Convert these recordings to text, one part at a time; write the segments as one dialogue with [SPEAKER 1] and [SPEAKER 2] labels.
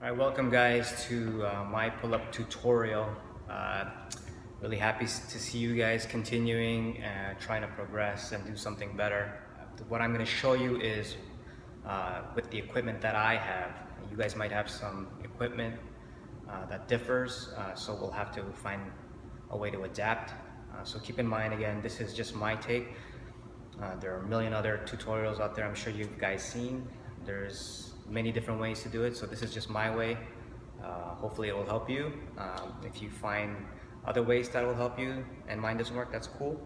[SPEAKER 1] All right, welcome guys to my pull-up tutorial. Uh, really happy to see you guys continuing and trying to progress and do something better. What I'm going to show you is with the equipment that I have. You guys might have some equipment that differs, so we'll have to find a way to adapt. So keep in mind, again, this is just my take. There are a million other tutorials out there I'm sure you've guys seen. There's many different ways to do it, so this is just my way. Hopefully it will help you. If you find other ways that will help you and mine doesn't work, that's cool.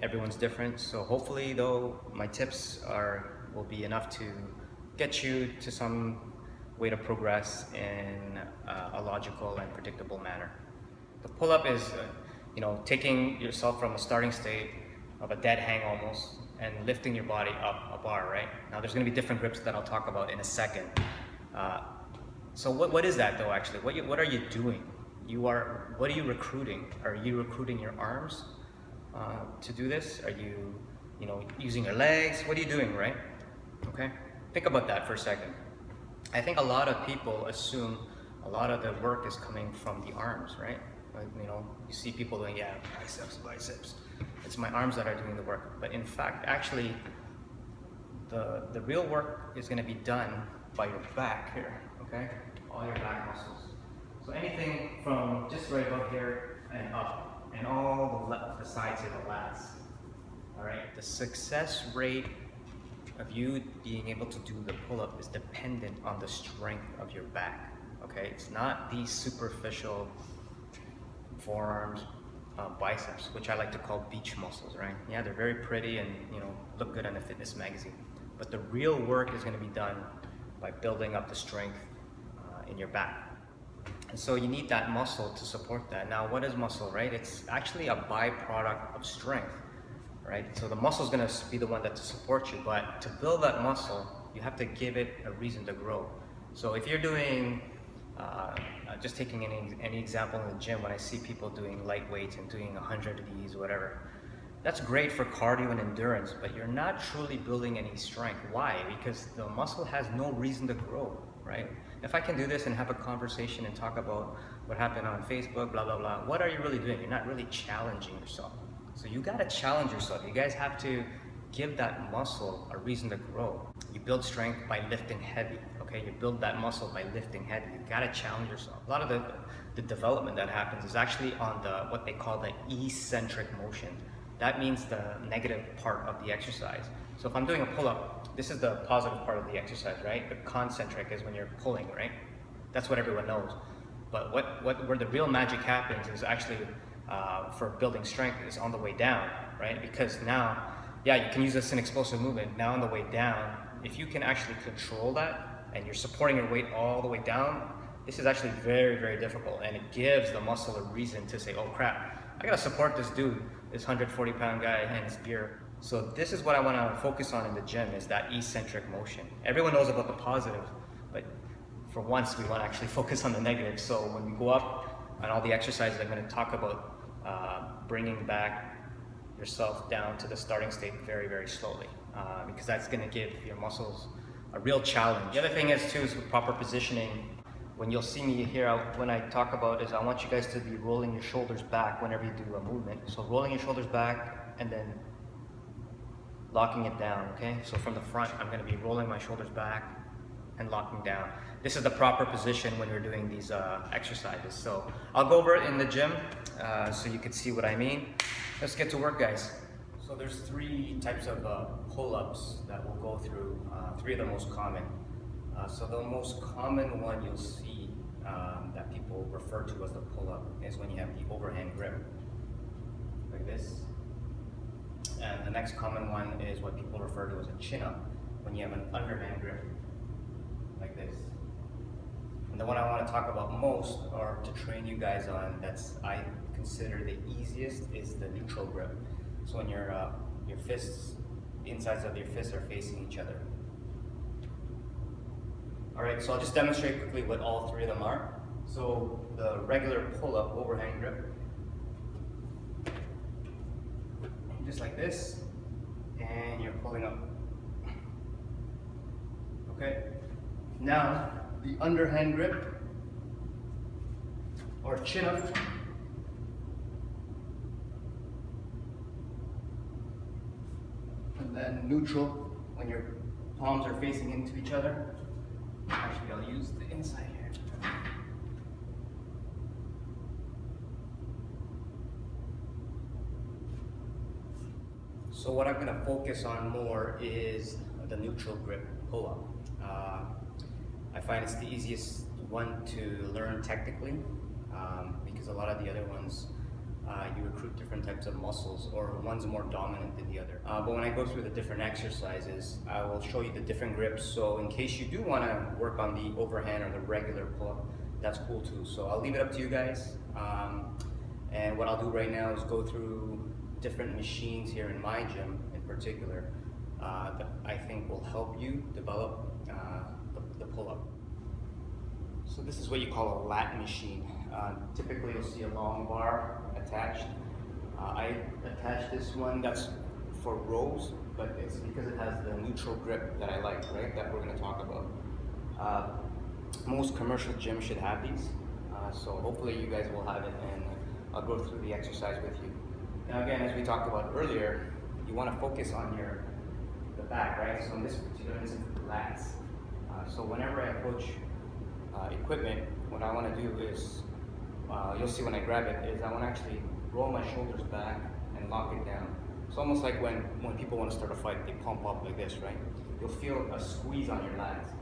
[SPEAKER 1] Everyone's different, so hopefully though my tips will be enough to get you to some way to progress in a logical and predictable manner. The pull-up is taking yourself from a starting state of a dead hang almost and lifting your body up a bar, right? Now there's going to be different grips that I'll talk about in a second. So what is that though actually? What are you doing? What are you recruiting? Are you recruiting your arms to do this? Are you using your legs? What are you doing, right? Okay, think about that for a second. I think a lot of people assume a lot of the work is coming from the arms, right? You see people doing, yeah, biceps. It's my arms that are doing the work. But in fact, actually, the real work is going to be done by your back here, okay? All your back muscles. So anything from just right above here and up, and all the sides of the lats. All right. The success rate of you being able to do the pull-up is dependent on the strength of your back. Okay, it's not these superficial forearms, biceps, which I like to call beach muscles, right? Yeah, they're very pretty and look good on a fitness magazine. But the real work is going to be done by building up the strength in your back. And so you need that muscle to support that. Now, what is muscle, right? It's actually a byproduct of strength, right? So the muscle is going to be the one that to support you, but to build that muscle, you have to give it a reason to grow. So if you're doing just taking any example in the gym, when I see people doing light weights and doing 100 of these, whatever, that's great for cardio and endurance, but you're not truly building any strength. Why? Because the muscle has no reason to grow, right? If I can do this and have a conversation and talk about what happened on Facebook, blah, blah, blah, what are you really doing? You're not really challenging yourself. So you gotta challenge yourself. You guys have to give that muscle a reason to grow. You build strength by lifting heavy, okay? You build that muscle by lifting heavy. You gotta challenge yourself. A lot of the development that happens is actually on what they call the eccentric motion. That means the negative part of the exercise. So if I'm doing a pull-up, this is the positive part of the exercise, right? The concentric is when you're pulling, right? That's what everyone knows. But where the real magic happens is actually for building strength is on the way down, right? Because now, yeah, you can use this in explosive movement. Now on the way down, if you can actually control that and you're supporting your weight all the way down, this is actually very, very difficult, and it gives the muscle a reason to say, oh crap, I gotta support this dude, this 140-pound guy and his beer. So this is what I wanna focus on in the gym, is that eccentric motion. Everyone knows about the positive, but for once we wanna actually focus on the negative. So when we go up on all the exercises, I'm gonna talk about bringing back yourself down to the starting state very, very slowly, because that's going to give your muscles a real challenge. The other thing is too is with proper positioning. When you'll see me here, when I talk about is I want you guys to be rolling your shoulders back whenever you do a movement. So rolling your shoulders back and then locking it down, okay? So from the front, I'm going to be rolling my shoulders back and locking down. This is the proper position when you're doing these exercises. So I'll go over it in the gym so you can see what I mean. Let's get to work, guys. So there's three types of pull-ups that we'll go through, three of the most common. So the most common one you'll see that people refer to as the pull-up is when you have the overhand grip, like this. And the next common one is what people refer to as a chin-up, when you have an underhand grip, like this. And the one I want to talk about most, or to train you guys on, I consider the easiest, is the neutral grip. So when your fists, the insides of your fists are facing each other. All right, so I'll just demonstrate quickly what all three of them are. So the regular pull-up overhand grip, just like this, and you're pulling up. Okay, now the underhand grip or chin up. And then neutral when your palms are facing into each other. Actually, I'll use the inside here. So what I'm going to focus on more is the neutral grip pull-up. I find it's the easiest one to learn technically because a lot of the other ones you recruit different types of muscles, or one's more dominant than the other. But when I go through the different exercises, I will show you the different grips. So in case you do want to work on the overhand or the regular pull-up, that's cool too. So I'll leave it up to you guys. And what I'll do right now is go through different machines here in my gym in particular that I think will help you develop the pull-up. So this is what you call a lat machine. Typically you'll see a long bar attached. I attached this one that's for rows, but it's because it has the neutral grip that I like, right? That we're going to talk about. Most commercial gyms should have these, so hopefully you guys will have it, and I'll go through the exercise with you. Now again, as we talked about earlier, you want to focus on the back, right? So in this particular instance, the lats. So whenever I approach equipment, what I want to do is, you'll see when I grab it, is I want to actually roll my shoulders back and lock it down. It's almost like when people want to start a fight, they pump up like this, right? You'll feel a squeeze on your lats.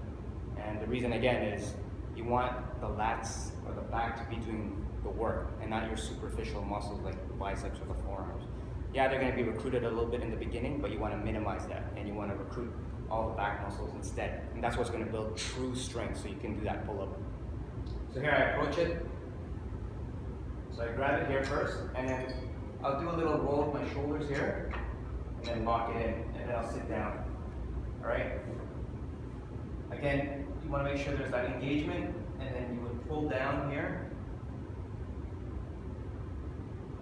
[SPEAKER 1] And the reason again is you want the lats or the back to be doing the work and not your superficial muscles like the biceps or the forearms. Yeah, they're going to be recruited a little bit in the beginning, but you want to minimize that and you want to recruit all the back muscles instead. And that's what's going to build true strength so you can do that pull-up. So here I approach it. So I grab it here first, and then I'll do a little roll of my shoulders here, and then lock it in, and then I'll sit down. All right? Again, you want to make sure there's that engagement, and then you would pull down here,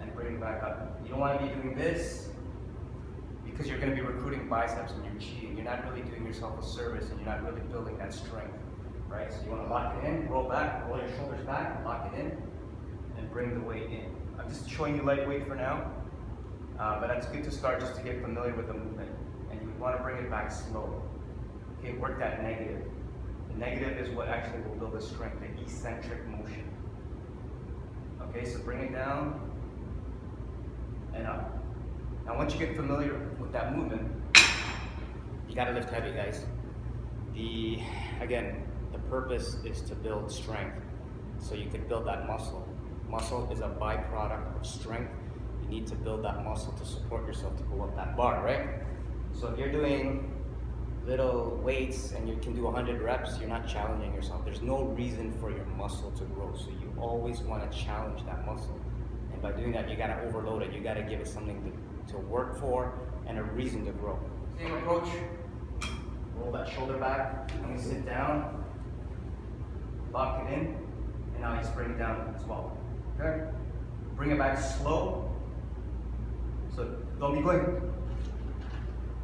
[SPEAKER 1] and bring it back up. You don't want to be doing this, because you're going to be recruiting biceps and you're cheating. You're not really doing yourself a service, and you're not really building that strength, right? So you want to lock it in, roll back, roll your shoulders back, lock it in, and bring the weight in. I'm just showing you lightweight for now, but that's good to start just to get familiar with the movement. And you want to bring it back slow. Okay, work that negative. The negative is what actually will build the strength, the eccentric motion. Okay, so bring it down and up. Now once you get familiar with that movement, you gotta lift heavy, guys. Again, the purpose is to build strength, so you can build that muscle. Muscle is a byproduct of strength. You need to build that muscle to support yourself to go up that bar, right? So if you're doing little weights and you can do 100 reps, you're not challenging yourself. There's no reason for your muscle to grow, so you always want to challenge that muscle. And by doing that, you gotta overload it. You gotta give it something to work for and a reason to grow. Same approach. Roll that shoulder back. I'm gonna sit down, lock it in, and now you just bring it down as well. Okay? Bring it back slow. So don't be going.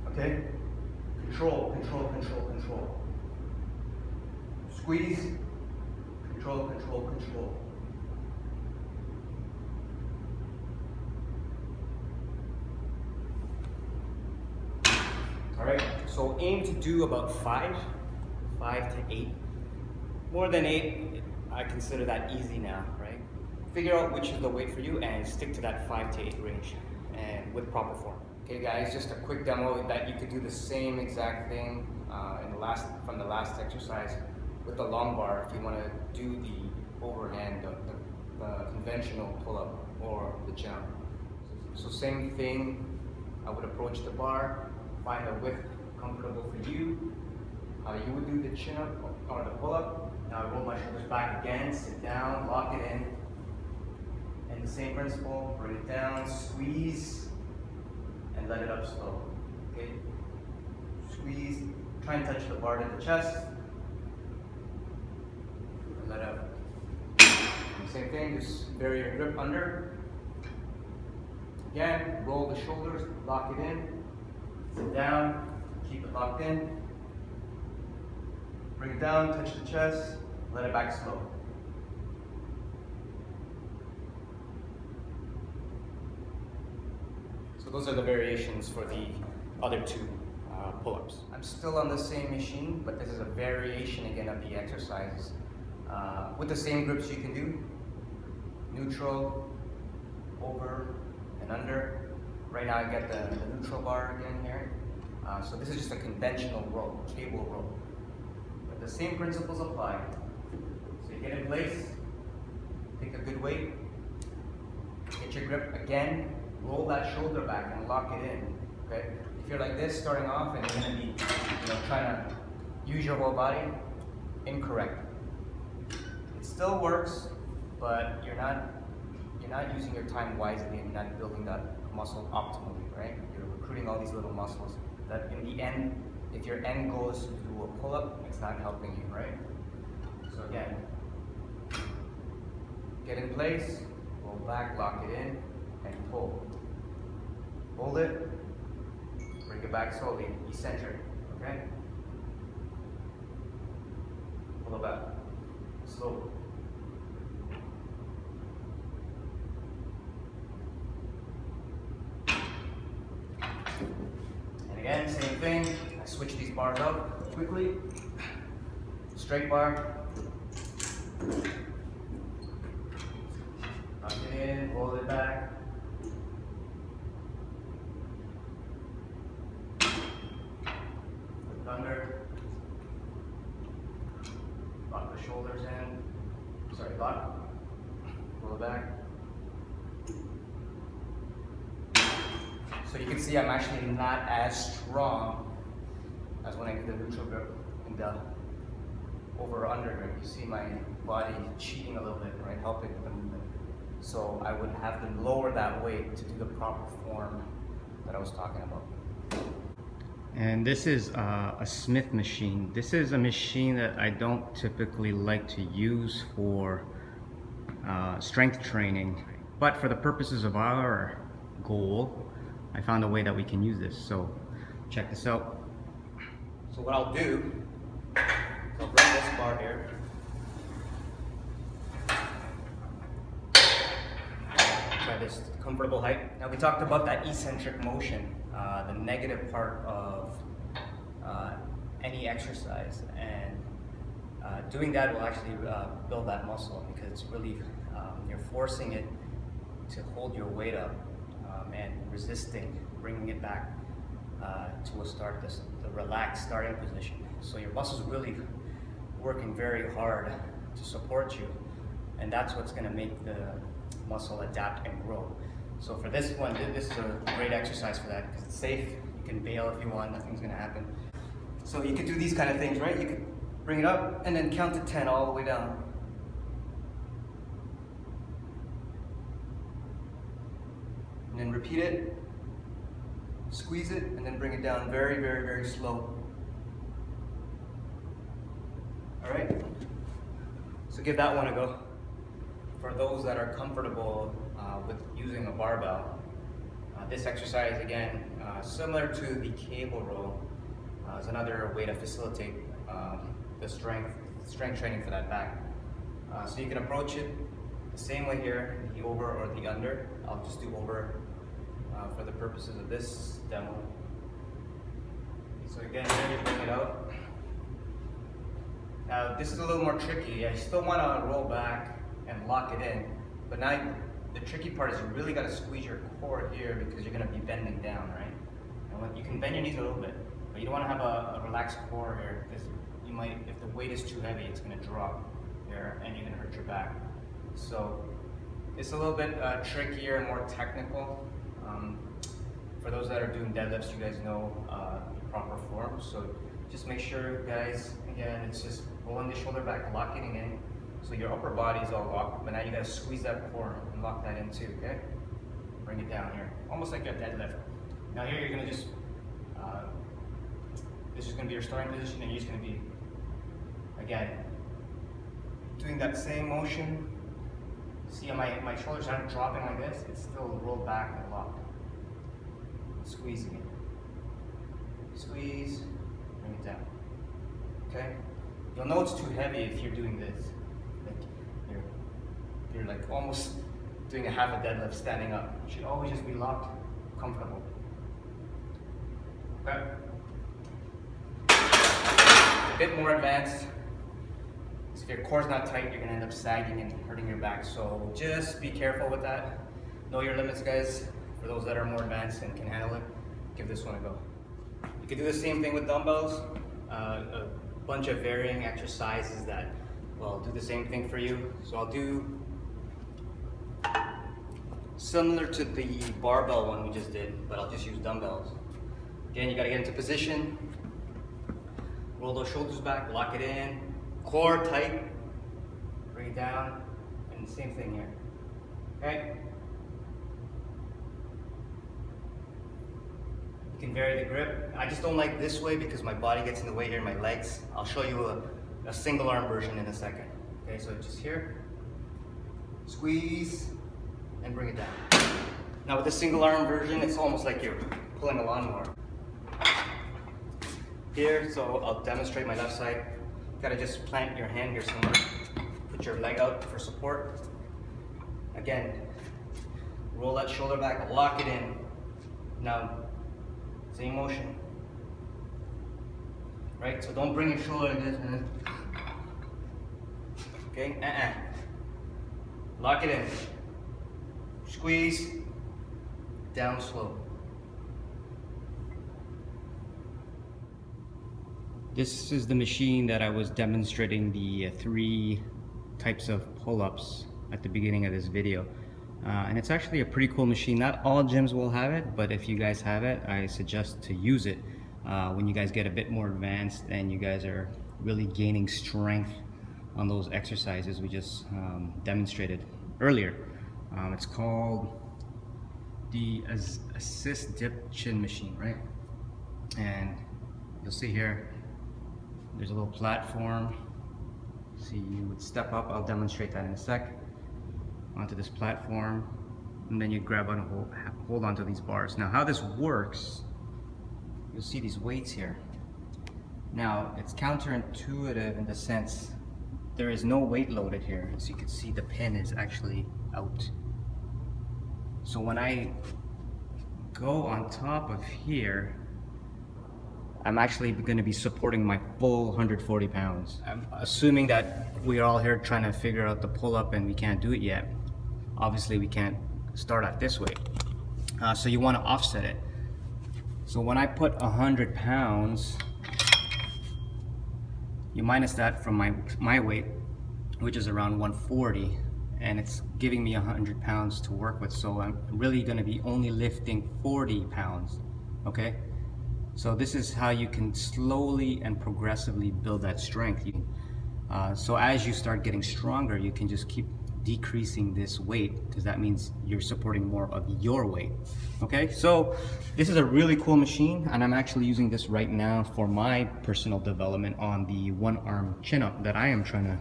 [SPEAKER 1] Okay? Control, control, control, control. Squeeze. Control, control, control. All right, so aim to do about 5 to 8. More than 8, I consider that easy now, right? Figure out which is the weight for you and stick to that 5 to 8 range, and with proper form. Okay guys, just a quick demo that you could do the same exact thing from the last exercise with the long bar if you want to do the overhand, the conventional pull-up or the jump. So same thing, I would approach the bar, find a width comfortable for you. You would do the chin up or the pull up. Now I roll my shoulders back again, sit down, lock it in. And the same principle, bring it down, squeeze, and let it up slow. Okay? Squeeze, try and touch the bar to the chest. And let out. Same thing, just vary your grip under. Again, roll the shoulders, lock it in. Sit down, keep it locked in. Bring it down, touch the chest, Let it back slow. So those are the variations for the other two pull-ups. I'm still on the same machine, but this is a variation again of the exercises. With the same grips you can do neutral, over, and under. Right now I got the neutral bar again here. So this is just a conventional row, cable row. But the same principles apply. So you get in place, take a good weight, get your grip again, roll that shoulder back and lock it in. Okay? If you're like this starting off and you're gonna be trying to use your whole body, incorrect. It still works, but you're not using your time wisely and you're not building that muscle optimally, right? You're recruiting all these little muscles that in the end, if your end goal is to do a pull-up, it's not helping you, right? So again, get in place, roll back, lock it in, and pull. Hold it, bring it back slowly, eccentric, okay? Pull it back, slow. And again, same thing, I switch these bars up quickly. Straight bar. Lock it in, hold it back. Under. Lock the shoulders in. Sorry, lock. Pull it back. So you can see I'm actually not as strong as when I do the neutral grip and the over or under grip. You see my body cheating a little bit, right? Helping with the movement. So I would have to lower that weight to do the proper form that I was talking about. And this is a Smith machine. This is a machine that I don't typically like to use for strength training, but for the purposes of our goal, I found a way that we can use this. So check this out. So what I'll do, I'll bring this bar here. Try this comfortable height. Now we talked about that eccentric motion, the negative part of any exercise, and doing that will actually build that muscle because it's really, you're forcing it to hold your weight up and resisting, bringing it back to a start, the relaxed starting position. So your muscle's really working very hard to support you, and that's what's going to make the muscle adapt and grow. So for this one, this is a great exercise for that because it's safe. You can bail if you want, nothing's going to happen. So you could do these kind of things, right? You could bring it up and then count to 10 all the way down. And then repeat it, squeeze it, and then bring it down very, very, very slow. All right? So give that one a go. For those that are comfortable with using a barbell, this exercise, again, similar to the cable row, is another way to facilitate the strength training for that back. So you can approach it the same way here, the over or the under. I'll just do over for the purposes of this demo. So again, here you bring it out. Now this is a little more tricky. I still want to roll back and lock it in, but now the tricky part is you really got to squeeze your core here because you're going to be bending down, right? And you can bend your knees a little bit, but you don't want to have a relaxed core here because you might, if the weight is too heavy, it's going to drop here and you're going to hurt your back. So it's a little bit trickier and more technical. For those that are doing deadlifts, you guys know the proper form. So just make sure, guys, again, it's just rolling the shoulder back, locking it in. So your upper body is all locked, but now you gotta squeeze that core and lock that in too, okay? Bring it down here, almost like a deadlift. Now here you're gonna just, this is gonna be your starting position and you're just gonna be, again, doing that same motion. See how my shoulders aren't dropping like this, it's still rolled back and locked. Squeezing it. Squeeze, bring it down, okay? You'll know it's too heavy if you're doing this. Like you're like almost doing a half a deadlift standing up. You should always just be locked, comfortable. Okay. A bit more advanced. So if your core's not tight, you're gonna end up sagging and hurting your back. So just be careful with that. Know your limits, guys. For those that are more advanced and can handle it, give this one a go. You can do the same thing with dumbbells. A bunch of varying exercises that will do the same thing for you. So I'll do similar to the barbell one we just did, but I'll just use dumbbells. Again, you gotta get into position. Roll those shoulders back, lock it in. Core tight, bring it down, and the same thing here, okay? You can vary the grip. I just don't like this way because my body gets in the way here, my legs. I'll show you a single arm version in a second. Okay, so just here, squeeze, and bring it down. Now with the single arm version, it's almost like you're pulling a lawnmower. Here, so I'll demonstrate my left side. You gotta just plant your hand here somewhere. Put your leg out for support. Again, roll that shoulder back, lock it in. Now, same motion. Right, so don't bring your shoulder like this. Okay, lock it in. Squeeze, down slow. This is the machine that I was demonstrating the 3 types of pull-ups at the beginning of this video. And it's actually a pretty cool machine. Not all gyms will have it, but if you guys have it, I suggest to use it when you guys get a bit more advanced and you guys are really gaining strength on those exercises we just demonstrated earlier. It's called the Assist Dip Chin Machine, right? And you'll see here, there's a little platform. See, you would step up, I'll demonstrate that in a sec, onto this platform, and then you grab on hold onto these bars. Now how this works, you'll see these weights here. Now it's counterintuitive in the sense there is no weight loaded here. As you can see, the pin is actually out. So when I go on top of here, I'm actually going to be supporting my full 140 pounds. I'm assuming that we're all here trying to figure out the pull-up and we can't do it yet. Obviously we can't start at this weight. So you want to offset it. So when I put 100 pounds, you minus that from my weight, which is around 140, and it's giving me 100 pounds to work with. So I'm really going to be only lifting 40 pounds, okay? So this is how you can slowly and progressively build that strength. So as you start getting stronger, you can just keep decreasing this weight, because that means you're supporting more of your weight. Okay, so this is a really cool machine, and I'm actually using this right now for my personal development on the one arm chin up that I am trying to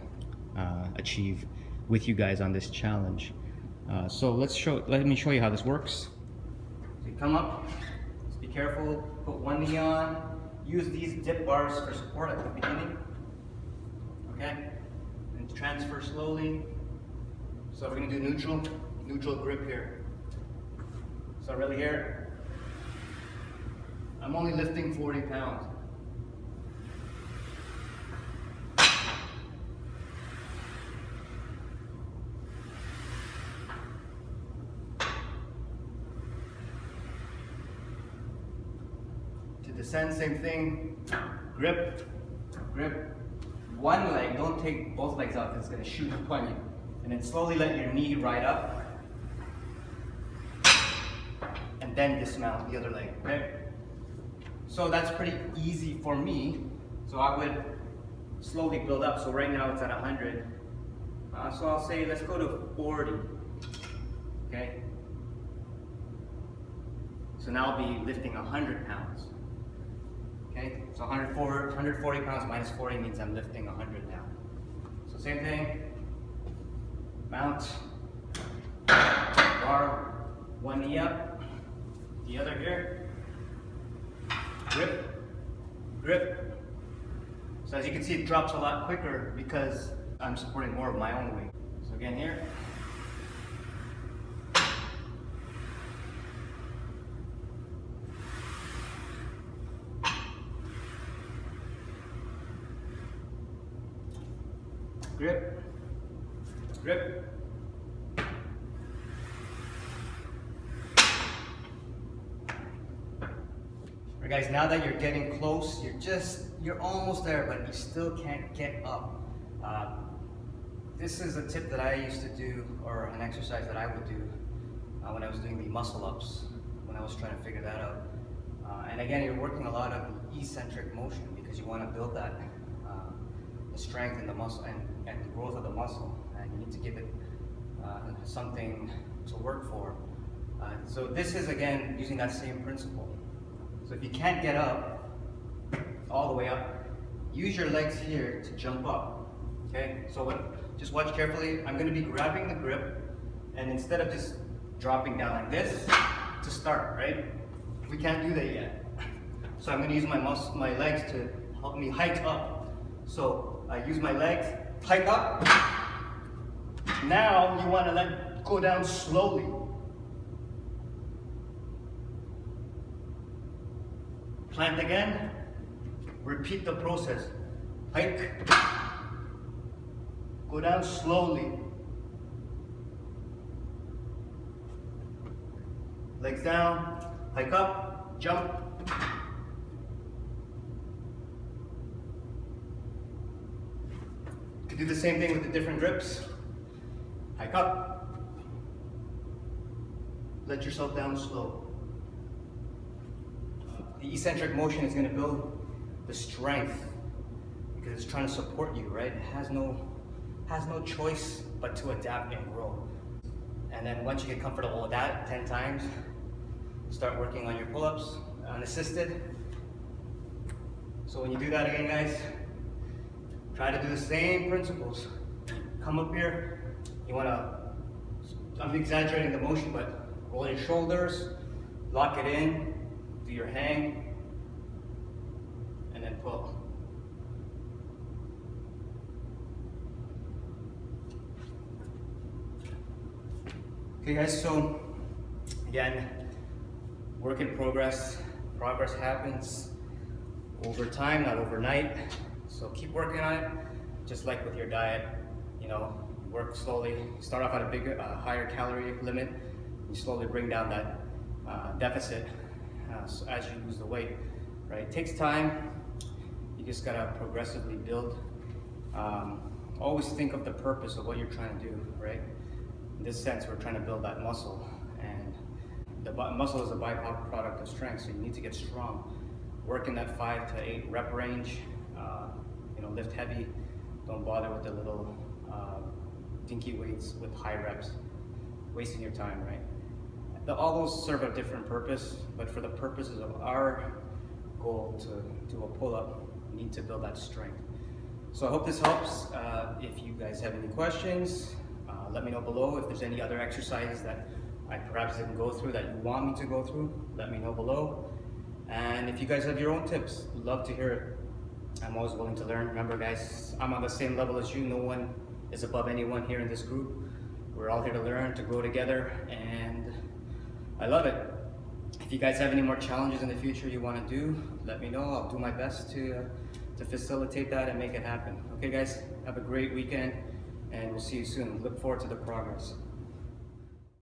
[SPEAKER 1] achieve with you guys on this challenge. So let me show you how this works. So you come up, just be careful, put one knee on, use these dip bars for support at the beginning, okay, and transfer slowly. So we're gonna do neutral grip here. So really here, I'm only lifting 40 pounds. To descend, same thing, grip, grip. One leg, don't take both legs out, it's gonna shoot upon you. And then slowly let your knee ride up, and then dismount the other leg, okay? So that's pretty easy for me. So I would slowly build up. So right now it's at 100. So I'll say, let's go to 40, okay? So now I'll be lifting 100 pounds, okay? So 140 pounds minus 40 means I'm lifting 100 now. So same thing. Mount, bar, one knee up, the other here, grip, grip, So as you can see, it drops a lot quicker because I'm supporting more of my own weight. So again here. Grip, grip. Alright guys, now that you're getting close, you're almost there, but you still can't get up. This is a tip that I used to do, or an exercise that I would do when I was doing the muscle ups, when I was trying to figure that out. And again, you're working a lot of eccentric motion because you want to build that the strength in the muscle and the growth of the muscle, and you need to give it something to work for. So this is again using that same principle. So if you can't get up all the way up, use your legs here to jump up. Okay, so just watch carefully. I'm going to be grabbing the grip, and instead of just dropping down like this to start, right? We can't do that yet. So I'm going to use my legs to help me hike up. So I use my legs, hike up. Now you want to go down slowly. Plant again. Repeat the process. Hike. Go down slowly. Legs down. Hike up. Jump. You can do the same thing with the different grips. Hike up. Let yourself down slow. The eccentric motion is going to build the strength because it's trying to support you, right? It has no choice but to adapt and grow. And then once you get comfortable with that 10 times, start working on your pull-ups unassisted. So when you do that again, guys, try to do the same principles. Come up here, you want to, I'm exaggerating the motion, but roll your shoulders, lock it in, do your hang, and then pull. Okay guys, so again, work in progress. Progress happens over time, not overnight. So keep working on it, just like with your diet. You know, work slowly. Start off at a bigger, higher calorie limit. You slowly bring down that deficit so as you lose the weight, right? It takes time. You just gotta progressively build. Always think of the purpose of what you're trying to do, right? In this sense, we're trying to build that muscle, and the muscle is a byproduct of strength, so you need to get strong. Work in that 5 to 8 rep range. You know, lift heavy. Don't bother with the little dinky weights with high reps. Wasting your time, right? All those serve a different purpose, but for the purposes of our goal to do a pull-up, we need to build that strength. So I hope this helps. If you guys have any questions, let me know below. If there's any other exercises that I perhaps didn't go through that you want me to go through, let me know below. And if you guys have your own tips, love to hear it. I'm always willing to learn. Remember guys, I'm on the same level as you. No one is above anyone here in this group. We're all here to learn, to grow together, and I love it. If you guys have any more challenges in the future you want to do, let me know. I'll do my best to facilitate that and make it happen. Okay guys, have a great weekend, and we'll see you soon. Look forward to the progress.